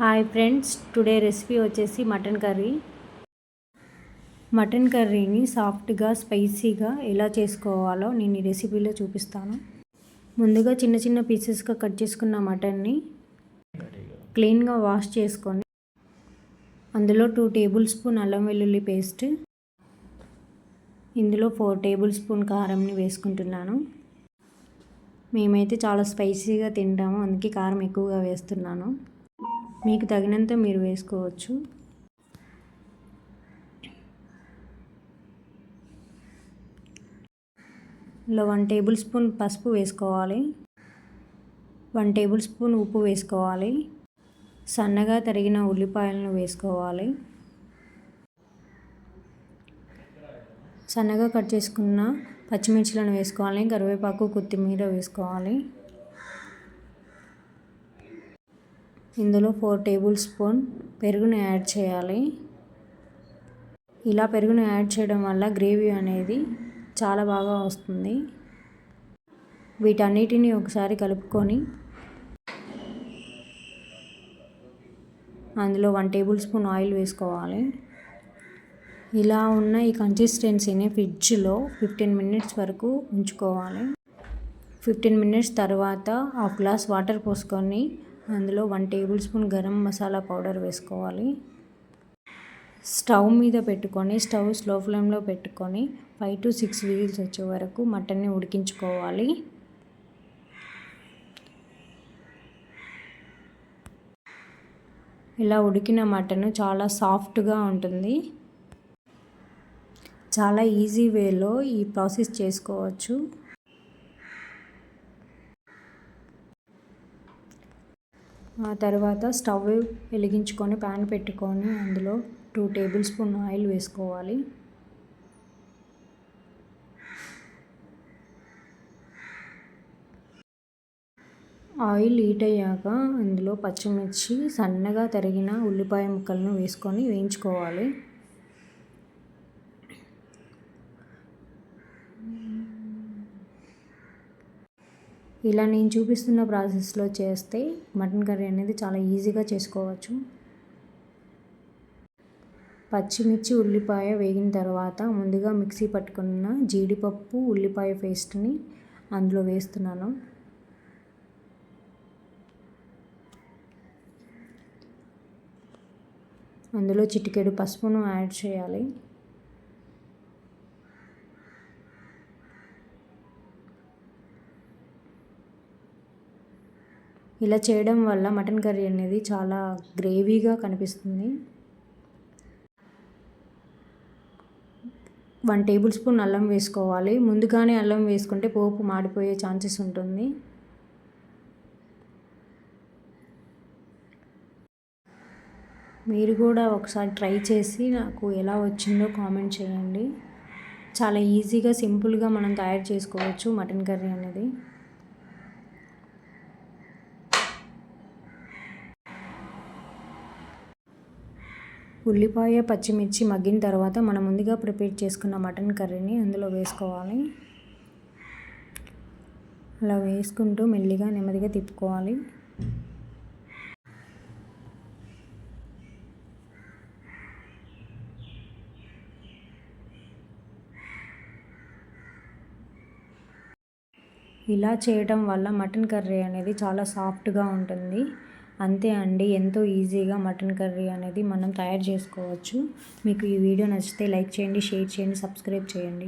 Hi friends, today recipe వచ్చేసి mutton curry. Mutton కర్రీని సాఫ్ట్గా స్పైసీగా ఎలా చేసుకోవాలో నేను ఈ రెసిపీలో చూపిస్తాను. ముందుగా చిన్న చిన్న పీసెస్గా కట్ చేసుకున్న మటన్ని క్లీన్గా వాష్ చేసుకొని అందులో 2 టేబుల్ స్పూన్ అల్లం వెల్లుల్లి పేస్ట్, ఇందులో 4 టేబుల్ స్పూన్ కారంని వేసుకుంటున్నాను. మేమైతే చాలా స్పైసీగా తింటాము, అందుకే కారం ఎక్కువగా వేస్తున్నాను. మీకు తగినంత మీరు వేసుకోవచ్చు. ఇందులో 1 టేబుల్ స్పూన్ పసుపు వేసుకోవాలి. 1 టేబుల్ స్పూన్ ఉప్పు వేసుకోవాలి. సన్నగా తరిగిన ఉల్లిపాయలను వేసుకోవాలి. సన్నగా కట్ చేసుకున్న పచ్చిమిర్చిలను వేసుకోవాలి. కరివేపాకు, కొత్తిమీర వేసుకోవాలి. ఇందులో 4 టేబుల్ స్పూన్ పెరుగును యాడ్ చేయాలి. ఇలా పెరుగును యాడ్ చేయడం వల్ల గ్రేవీ అనేది చాలా బాగా వస్తుంది. వీటన్నిటిని ఒకసారి కలుపుకొని అందులో 1 టేబుల్ స్పూన్ ఆయిల్ వేసుకోవాలి. ఇలా ఉన్న ఈ కన్సిస్టెన్సీని ఫ్రిడ్జ్లో 15 మినిట్స్ వరకు ఉంచుకోవాలి. 15 మినిట్స్ తర్వాత 1/2 గ్లాస్ వాటర్ పోసుకొని అందులో 1 table spoon garam masala powder వేసుకోవాలి. స్టవ్ మీద పెట్టుకొని స్టవ్ స్లో ఫ్లేమ్లో పెట్టుకొని 5 to 6 విజిల్స్ వచ్చే వరకు మటన్ని ఉడికించుకోవాలి. ఇలా ఉడికిన మటన్ చాలా సాఫ్ట్గా ఉంటుంది. చాలా ఈజీ వేలో ఈ ప్రాసెస్ చేసుకోవచ్చు. ఆ తర్వాత స్టవ్ వెలిగించుకొని ప్యాన్ పెట్టుకొని అందులో 2 టేబుల్ స్పూన్ ఆయిల్ వేసుకోవాలి. ఆయిల్ హీట్ అయ్యాక అందులో పచ్చిమిర్చి, సన్నగా తరిగిన ఉల్లిపాయ ముక్కలను వేసుకొని వేయించుకోవాలి. ఇలా నేను చూపిస్తున్న ప్రాసెస్లో చేస్తే మటన్ కర్రీ అనేది చాలా ఈజీగా చేసుకోవచ్చు. పచ్చిమిర్చి, ఉల్లిపాయ వేగిన తర్వాత ముందుగా మిక్సీ పట్టుకున్న జీడిపప్పు, ఉల్లిపాయ పేస్ట్ని అందులో వేస్తున్నాను. అందులో చిటికెడు పసుపును యాడ్ చేయాలి. ఇలా చేయడం వల్ల మటన్ కర్రీ అనేది చాలా గ్రేవీగా కనిపిస్తుంది. 1 టేబుల్ స్పూన్ అల్లం వేసుకోవాలి. ముందుగానే అల్లం వేసుకుంటే పోపు మాడిపోయే ఛాన్సెస్ ఉంటుంది. మీరు కూడా ఒకసారి ట్రై చేసి నాకు ఎలా వచ్చిందో కామెంట్ చేయండి. చాలా ఈజీగా సింపుల్గా మనం తయారు చేసుకోవచ్చు మటన్ కర్రీ అనేది. ఉల్లిపాయ, పచ్చిమిర్చి మగ్గిన తర్వాత మనం ముందుగా ప్రిపేర్ చేసుకున్న మటన్ కర్రీని అందులో వేసుకోవాలి. అలా వేసుకుంటూ మెల్లిగా నెమ్మదిగా తిప్పుకోవాలి. ఇలా చేయడం వల్ల మటన్ కర్రీ అనేది చాలా సాఫ్ట్గా ఉంటుంది. అంతే అండి, ఎంతో ఈజీగా మటన్ కర్రీ అనేది మనం తయారు చేసుకోవచ్చు. మీకు ఈ వీడియో నచ్చితే లైక్ చేయండి, షేర్ చేయండి, సబ్స్క్రైబ్ చేయండి.